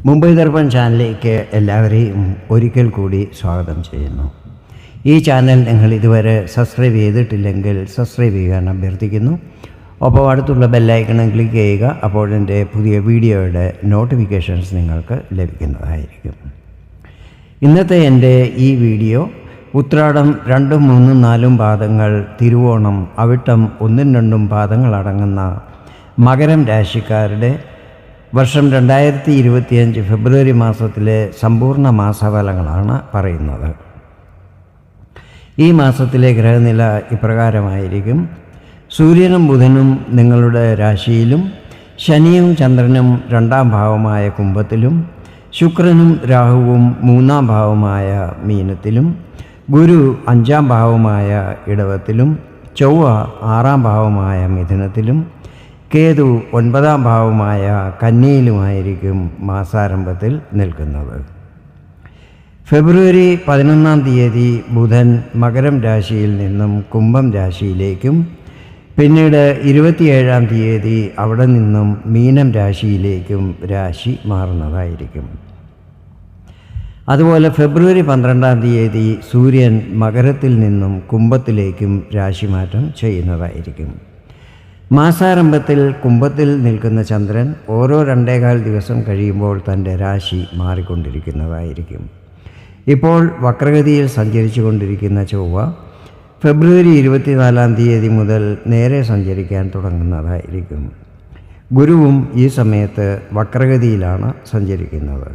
മുംബൈ ദർപ്പൺ ചാനലിലേക്ക് എല്ലാവരെയും ഒരിക്കൽ കൂടി സ്വാഗതം ചെയ്യുന്നു. ഈ ചാനൽ നിങ്ങൾ ഇതുവരെ സബ്സ്ക്രൈബ് ചെയ്തിട്ടില്ലെങ്കിൽ സബ്സ്ക്രൈബ് ചെയ്യാൻ അഭ്യർത്ഥിക്കുന്നു. ഒപ്പം അടുത്തുള്ള ബെല്ലൈക്കൺ ക്ലിക്ക് ചെയ്യുക. അപ്പോൾ എൻ്റെ പുതിയ വീഡിയോയുടെ നോട്ടിഫിക്കേഷൻസ് നിങ്ങൾക്ക് ലഭിക്കുന്നതായിരിക്കും. ഇന്നത്തെ എൻ്റെ ഈ വീഡിയോ ഉത്രാടം 2, 3, 4 പാദങ്ങൾ, തിരുവോണം, അവിട്ടം 1, 2 പാദങ്ങളടങ്ങുന്ന മകരം രാശിക്കാരുടെ വർഷം 2025 ഫെബ്രുവരി മാസത്തിലെ സമ്പൂർണ്ണ മാസഫലങ്ങളാണ് പറയുന്നത്. ഈ മാസത്തിലെ ഗ്രഹനില ഇപ്രകാരമായിരിക്കും. സൂര്യനും ബുധനും നിങ്ങളുടെ രാശിയിലും, ശനിയും ചന്ദ്രനും 2ാം ഭാവമായ കുംഭത്തിലും, ശുക്രനും രാഹുവും 3ാം ഭാവമായ മീനത്തിലും, ഗുരു 5ാം ഭാവമായ ഇടവത്തിലും, ചൊവ്വ 6ാം ഭാവമായ മിഥുനത്തിലും, കേതു 9ാം ഭാവമായ കന്നിയിലുമായിരിക്കും മാസാരംഭത്തിൽ നിൽക്കുന്നത്. ഫെബ്രുവരി 11-ാം തീയതി ബുധൻ മകരം രാശിയിൽ നിന്നും കുംഭം രാശിയിലേക്കും, പിന്നീട് 27-ാം തീയതി അവിടെ നിന്നും മീനം രാശിയിലേക്കും രാശി മാറുന്നതായിരിക്കും. അതുപോലെ ഫെബ്രുവരി 12-ാം തീയതി സൂര്യൻ മകരത്തിൽ നിന്നും കുംഭത്തിലേക്കും രാശിമാറ്റം ചെയ്യുന്നതായിരിക്കും. മാസാരംഭത്തിൽ കുംഭത്തിൽ നിൽക്കുന്ന ചന്ദ്രൻ ഓരോ 2.25 ദിവസം കഴിയുമ്പോൾ തൻ്റെ രാശി മാറിക്കൊണ്ടിരിക്കുന്നതായിരിക്കും. ഇപ്പോൾ വക്രഗതിയിൽ സഞ്ചരിച്ചു കൊണ്ടിരിക്കുന്ന ചൊവ്വ ഫെബ്രുവരി 24-ാം തീയതി മുതൽ നേരെ സഞ്ചരിക്കാൻ തുടങ്ങുന്നതായിരിക്കും. ഗുരുവും ഈ സമയത്ത് വക്രഗതിയിലാണ് സഞ്ചരിക്കുന്നത്.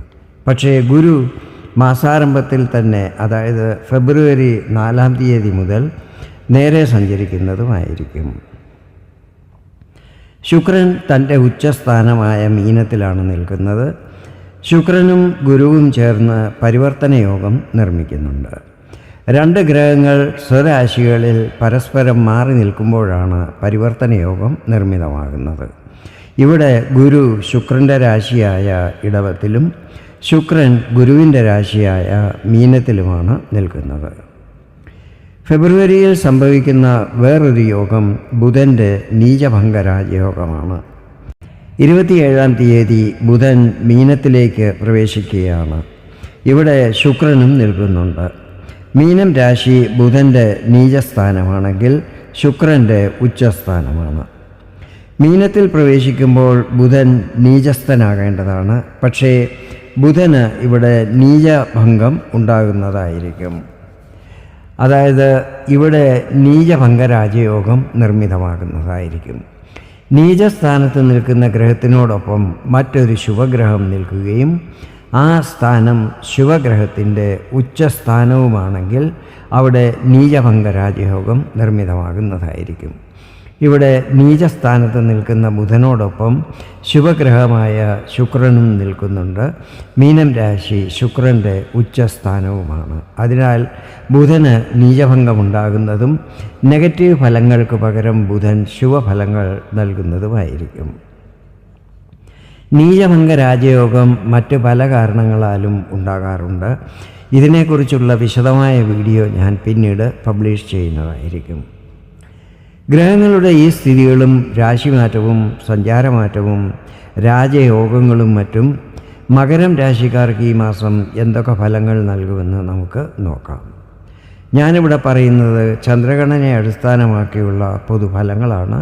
പക്ഷേ ഗുരു മാസാരംഭത്തിൽ തന്നെ, അതായത് ഫെബ്രുവരി 4-ാം തീയതി മുതൽ നേരെ സഞ്ചരിക്കുന്നതുമായിരിക്കും. ശുക്രൻ തൻ്റെ ഉച്ചസ്ഥാനമായ മീനത്തിലാണ് നിൽക്കുന്നത്. ശുക്രനും ഗുരുവും ചേർന്ന് പരിവർത്തന യോഗം നിർമ്മിക്കുന്നുണ്ട്. 2 ഗ്രഹങ്ങൾ സ്വരാശികളിൽ പരസ്പരം മാറി നിൽക്കുമ്പോഴാണ് പരിവർത്തന യോഗം നിർമ്മിതമാകുന്നത്. ഇവിടെ ഗുരു ശുക്രൻ്റെ രാശിയായ ഇടവത്തിലും, ശുക്രൻ ഗുരുവിൻ്റെ രാശിയായ മീനത്തിലുമാണ് നിൽക്കുന്നത്. ഫെബ്രുവരിയിൽ സംഭവിക്കുന്ന വേറൊരു യോഗം ബുധൻ്റെ നീചഭംഗ രാജയോഗമാണ്. 27-ാം തീയതി ബുധൻ മീനത്തിലേക്ക് പ്രവേശിക്കുകയാണ്. ഇവിടെ ശുക്രനും നിൽക്കുന്നുണ്ട്. മീനം രാശി ബുധൻ്റെ നീചസ്ഥാനമാണെങ്കിൽ ശുക്രൻ്റെ ഉച്ചസ്ഥാനമാണ്. മീനത്തിൽ പ്രവേശിക്കുമ്പോൾ ബുധൻ നീചസ്ഥനാകേണ്ടതാണ്. പക്ഷേ ബുധന് ഇവിടെ നീചഭംഗം ഉണ്ടാകുന്നതായിരിക്കും. അതായത് ഇവിടെ നീചഭംഗ രാജയോഗം നിർമ്മിതമാകുന്നതായിരിക്കും. നീചസ്ഥാനത്ത് നിൽക്കുന്ന ഗ്രഹത്തിനോടൊപ്പം മറ്റൊരു ശുഭഗ്രഹം നിൽക്കുകയും ആ സ്ഥാനം ശുഭഗ്രഹത്തിൻ്റെ ഉച്ചസ്ഥാനവുമാണെങ്കിൽ അവിടെ നീചഭംഗ രാജയോഗം നിർമ്മിതമാകുന്നതായിരിക്കും. ഇവിടെ നീചസ്ഥാനത്ത് നിൽക്കുന്ന ബുധനോടൊപ്പം ശുഭഗ്രഹമായ ശുക്രനും നിൽക്കുന്നുണ്ട്. മീനം രാശി ശുക്രൻ്റെ ഉച്ചസ്ഥാനവുമാണ്. അതിനാൽ ബുധന് നീചഭംഗമുണ്ടാകുന്നതും നെഗറ്റീവ് ഫലങ്ങൾക്ക് പകരം ബുധൻ ശുഭഫലങ്ങൾ നൽകുന്നതുമായിരിക്കും. നീചഭംഗ രാജയോഗം മറ്റ് പല കാരണങ്ങളാലും ഉണ്ടാകാറുണ്ട്. ഇതിനെക്കുറിച്ചുള്ള വിശദമായ വീഡിയോ ഞാൻ പിന്നീട് പബ്ലിഷ് ചെയ്യുന്നതായിരിക്കും. ഗ്രഹങ്ങളുടെ ഈ സ്ഥിതികളും രാശിമാറ്റവും സഞ്ചാരമാറ്റവും രാജയോഗങ്ങളും മറ്റും മകരം രാശിക്കാർക്ക് ഈ മാസം എന്തൊക്കെ ഫലങ്ങൾ നൽകുമെന്ന് നമുക്ക് നോക്കാം. ഞാനിവിടെ പറയുന്നത് ചന്ദ്രഗണനയെ അടിസ്ഥാനമാക്കിയുള്ള പൊതുഫലങ്ങളാണ്.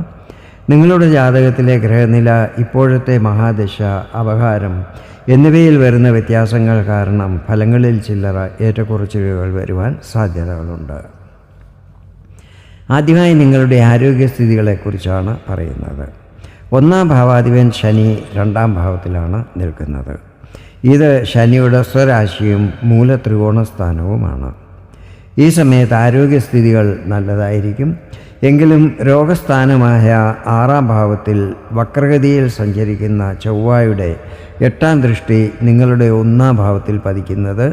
നിങ്ങളുടെ ജാതകത്തിലെ ഗ്രഹനില, ഇപ്പോഴത്തെ മഹാദശ, അപഹാരം എന്നിവയിൽ വരുന്ന വ്യത്യാസങ്ങൾ കാരണം ഫലങ്ങളിൽ ചില്ലറ ഏറ്റക്കുറച്ചിലുകൾ വരുവാൻ സാധ്യതകളുണ്ട്. ആദ്യമായി നിങ്ങളുടെ ആരോഗ്യസ്ഥിതികളെക്കുറിച്ചാണ് പറയുന്നത്. 1ാം ഭാവാധിപൻ ശനി 2ാം ഭാവത്തിലാണ് നിൽക്കുന്നത്. ഇത് ശനിയുടെ സ്വരാശിയും മൂലത്രികോണസ്ഥാനവുമാണ്. ഈ സമയത്ത് ആരോഗ്യസ്ഥിതികൾ നല്ലതായിരിക്കും. എങ്കിലും രോഗസ്ഥാനമായ 6ാം ഭാവത്തിൽ വക്രഗതിയിൽ സഞ്ചരിക്കുന്ന ചൊവ്വയുടെ 8ാം ദൃഷ്ടി നിങ്ങളുടെ 1ാം ഭാവത്തിൽ പതിക്കുന്നത്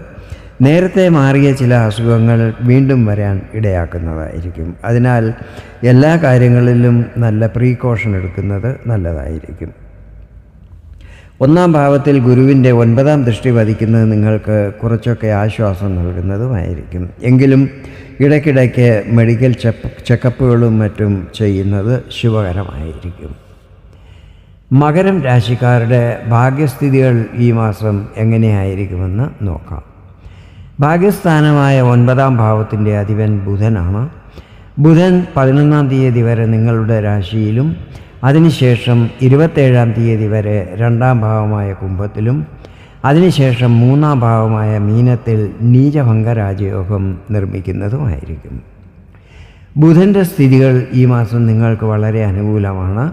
നേരത്തെ മാറിയ ചില അസുഖങ്ങൾ വീണ്ടും വരാൻ ഇടയാക്കുന്നതായിരിക്കും. അതിനാൽ എല്ലാ കാര്യങ്ങളിലും നല്ല പ്രീകോഷൻ എടുക്കുന്നത് നല്ലതായിരിക്കും. 1ാം ഭാവത്തിൽ ഗുരുവിൻ്റെ 9ാം ദൃഷ്ടി പതിക്കുന്നത് നിങ്ങൾക്ക് കുറച്ചൊക്കെ ആശ്വാസം നൽകുന്നതുമായിരിക്കും. എങ്കിലും ഇടയ്ക്കിടയ്ക്ക് മെഡിക്കൽ ചെക്കപ്പുകളും മറ്റും ചെയ്യുന്നത് ശുഭകരമായിരിക്കും. മകരം രാശിക്കാരുടെ ഭാഗ്യസ്ഥിതികൾ ഈ മാസം എങ്ങനെയായിരിക്കുമെന്ന് നോക്കാം. ഭാഗ്യസ്ഥാനമായ 9-ാം ഭാവത്തിൻ്റെ അധിപൻ ബുധനാണ്. ബുധൻ 11-ാം തീയതി വരെ നിങ്ങളുടെ രാശിയിലും അതിനുശേഷം 27-ാം തീയതി വരെ 2-ാം ഭാവമായ കുംഭത്തിലും അതിനുശേഷം 3-ാം ഭാവമായ മീനത്തിൽ നീചഭംഗ രാജയോഗം നിർമ്മിക്കുന്നതുമായിരിക്കും. ബുധൻ്റെ സ്ഥിതികൾ ഈ മാസം നിങ്ങൾക്ക് വളരെ അനുകൂലമാണ്.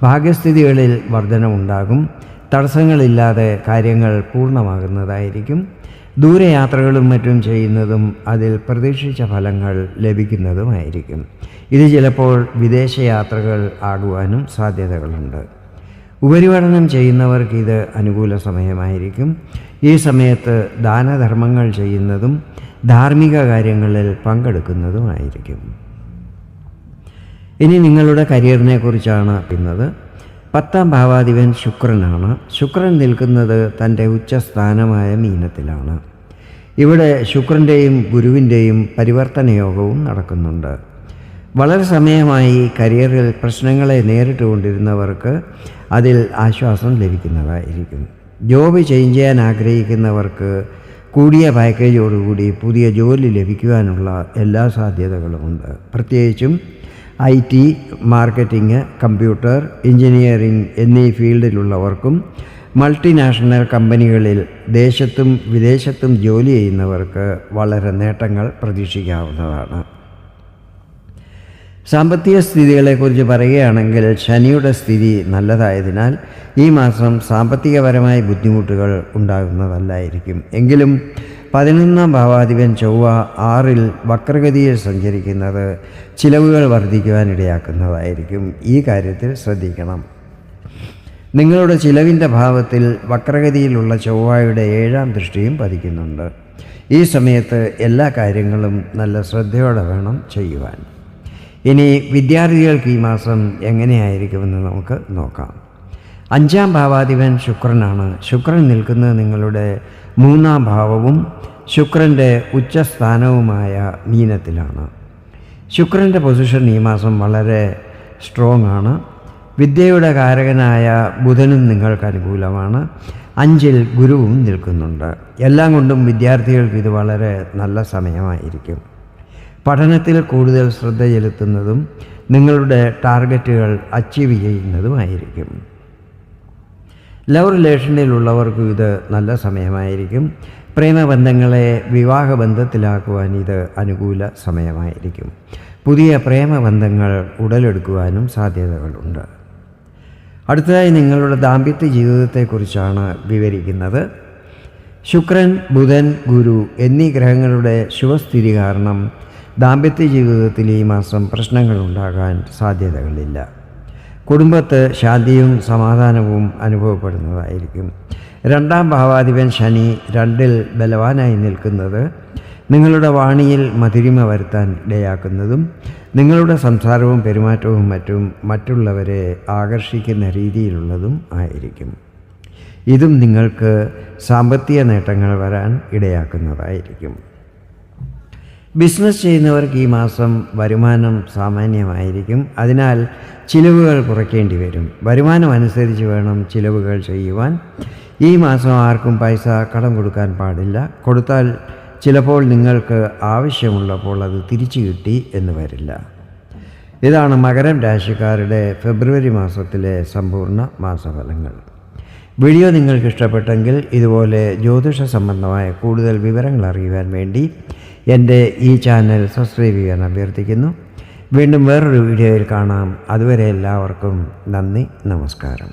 ഭാഗ്യസ്ഥിതികളിൽ വർധനമുണ്ടാകും. തടസ്സങ്ങളില്ലാതെ കാര്യങ്ങൾ പൂർണ്ണമാകുന്നതായിരിക്കും. ദൂരയാത്രകളും മറ്റും ചെയ്യുന്നതും അതിൽ പ്രതീക്ഷിച്ച ഫലങ്ങൾ ലഭിക്കുന്നതുമായിരിക്കും. ഇത് ചിലപ്പോൾ വിദേശയാത്രകൾ ആകുവാനും സാധ്യതകളുണ്ട്. ഉപരിപഠനം ചെയ്യുന്നവർക്ക് ഇത് അനുകൂല സമയമായിരിക്കും. ഈ സമയത്ത് ദാനധർമ്മങ്ങൾ ചെയ്യുന്നതും ധാർമ്മിക കാര്യങ്ങളിൽ പങ്കെടുക്കുന്നതുമായിരിക്കും. ഇനി നിങ്ങളുടെ കരിയറിനെ കുറിച്ചാണ് പറയുന്നത്. 10-ാം ഭാവാധിപൻ ശുക്രനാണ്. ശുക്രൻ നിൽക്കുന്നത് തൻ്റെ ഉച്ചസ്ഥാനമായ മീനത്തിലാണ്. ഇവിടെ ശുക്രൻ്റെയും ഗുരുവിൻ്റെയും പരിവർത്തന യോഗവും നടക്കുന്നുണ്ട്. വളരെ സമയമായി കരിയറിൽ പ്രശ്നങ്ങളെ നേരിട്ടുകൊണ്ടിരുന്നവർക്ക് അതിൽ ആശ്വാസം ലഭിക്കുന്നതായിരിക്കും. ജോബ് ചേഞ്ച് ചെയ്യാൻ ആഗ്രഹിക്കുന്നവർക്ക് കൂടിയ പാക്കേജോടുകൂടി പുതിയ ജോലി ലഭിക്കുവാനുള്ള എല്ലാ സാധ്യതകളുമുണ്ട്. പ്രത്യേകിച്ചും IT, മാർക്കറ്റിംഗ്, കമ്പ്യൂട്ടർ, എഞ്ചിനീയറിംഗ് എന്നീ ഫീൽഡിലുള്ളവർക്കും മൾട്ടിനാഷണൽ കമ്പനികളിൽ ദേശത്തും വിദേശത്തും ജോലി ചെയ്യുന്നവർക്ക് വളരെ നേട്ടങ്ങൾ പ്രതീക്ഷിക്കാവുന്നതാണ്. സാമ്പത്തിക സ്ഥിതികളെക്കുറിച്ച് പറയുകയാണെങ്കിൽ ശനിയുടെ സ്ഥിതി നല്ലതായതിനാൽ ഈ മാസം സാമ്പത്തികപരമായ ബുദ്ധിമുട്ടുകൾ ഉണ്ടാകുന്നതല്ലായിരിക്കും. എങ്കിലും 11-ാം ഭാവാധിപൻ ചൊവ്വ 6-ൽ വക്രഗതിയിൽ സഞ്ചരിക്കുന്നത് ചിലവുകൾ വർദ്ധിക്കുവാനിടയാക്കുന്നതായിരിക്കും. ഈ കാര്യത്തിൽ ശ്രദ്ധിക്കണം. നിങ്ങളുടെ ചിലവിൻ്റെ ഭാവത്തിൽ വക്രഗതിയിലുള്ള ചൊവ്വയുടെ 7-ാം ദൃഷ്ടിയും പതിക്കുന്നുണ്ട്. ഈ സമയത്ത് എല്ലാ കാര്യങ്ങളും നല്ല ശ്രദ്ധയോടെ വേണം ചെയ്യുവാൻ. ഇനി വിദ്യാർത്ഥികൾക്ക് ഈ മാസം എങ്ങനെയായിരിക്കുമെന്ന് നമുക്ക് നോക്കാം. 5-ാം ഭാവാധിപൻ ശുക്രനാണ്. ശുക്രൻ നിൽക്കുന്നത് നിങ്ങളുടെ 3-ാം ഭാവവും ശുക്രൻ്റെ ഉച്ചസ്ഥാനവുമായ മീനത്തിലാണ്. ശുക്രൻ്റെ പൊസിഷൻ ഈ മാസം വളരെ സ്ട്രോങ് ആണ്. വിദ്യയുടെ കാരകനായ ബുധനും നിങ്ങൾക്ക് അനുകൂലമാണ്. 5-ൽ ഗുരുവും നിൽക്കുന്നുണ്ട്. എല്ലാം കൊണ്ടും വിദ്യാർത്ഥികൾക്ക് ഇത് വളരെ നല്ല സമയമായിരിക്കും. പഠനത്തിൽ കൂടുതൽ ശ്രദ്ധ ചെലുത്തുന്നതും നിങ്ങളുടെ ടാർഗറ്റുകൾ അച്ചീവ് ചെയ്യുന്നതുമായിരിക്കും. ലവ് റിലേഷനിലുള്ളവർക്കും ഇത് നല്ല സമയമായിരിക്കും. പ്രേമബന്ധങ്ങളെ വിവാഹബന്ധത്തിലാക്കുവാൻ ഇത് അനുകൂല സമയമായിരിക്കും. പുതിയ പ്രേമബന്ധങ്ങൾ ഉടലെടുക്കുവാനും സാധ്യതകളുണ്ട്. അടുത്തതായി നിങ്ങളുടെ ദാമ്പത്യ ജീവിതത്തെക്കുറിച്ചാണ് വിവരിക്കുന്നത്. ശുക്രൻ, ബുധൻ, ഗുരു എന്നീ ഗ്രഹങ്ങളുടെ ശുഭസ്ഥിതി കാരണം ദാമ്പത്യ ജീവിതത്തിൽ ഈ മാസം പ്രശ്നങ്ങളുണ്ടാകാൻ സാധ്യതകളില്ല. കുടുംബത്ത് ശാന്തിയും സമാധാനവും അനുഭവപ്പെടുന്നതായിരിക്കും. 2-ാം ഭാവാധിപൻ ശനി 2-ൽ ബലവാനായി നിൽക്കുന്നത് നിങ്ങളുടെ വാണിയിൽ മധുരിമ വരുത്താൻ ഇടയാക്കുന്നതും നിങ്ങളുടെ സംസാരവും പെരുമാറ്റവും മറ്റും മറ്റുള്ളവരെ ആകർഷിക്കുന്ന രീതിയിലുള്ളതും ആയിരിക്കും. ഇതും നിങ്ങൾക്ക് സാമ്പത്തിക നേട്ടങ്ങൾ വരാൻ ഇടയാക്കുന്നതായിരിക്കും. ബിസിനസ് ചെയ്യുന്നവർക്ക് ഈ മാസം വരുമാനം സാമാന്യമായിരിക്കും. അതിനാൽ ചിലവുകൾ കുറയ്ക്കേണ്ടി വരും. വരുമാനം അനുസരിച്ച് വേണം ചിലവുകൾ ചെയ്യുവാൻ. ഈ മാസം ആർക്കും പൈസ കടം കൊടുക്കാൻ പാടില്ല. കൊടുത്താൽ ചിലപ്പോൾ നിങ്ങൾക്ക് ആവശ്യമുള്ളപ്പോൾ അത് തിരിച്ചു കിട്ടി എന്ന് വരില്ല. ഇതാണ് മകരം രാശിക്കാരുടെ ഫെബ്രുവരി മാസത്തിലെ സമ്പൂർണ്ണ മാസഫലങ്ങൾ. വീഡിയോ നിങ്ങൾക്ക് ഇഷ്ടപ്പെട്ടെങ്കിൽ ഇതുപോലെ ജ്യോതിഷ സംബന്ധമായ കൂടുതൽ വിവരങ്ങൾ അറിയുവാൻ വേണ്ടി എൻ്റെ ഈ ചാനൽ സബ്സ്ക്രൈബ് ചെയ്യാൻ അഭ്യർത്ഥിക്കുന്നു. വീണ്ടും വേറൊരു വീഡിയോയിൽ കാണാം. അതുവരെ എല്ലാവർക്കും നന്ദി, നമസ്കാരം.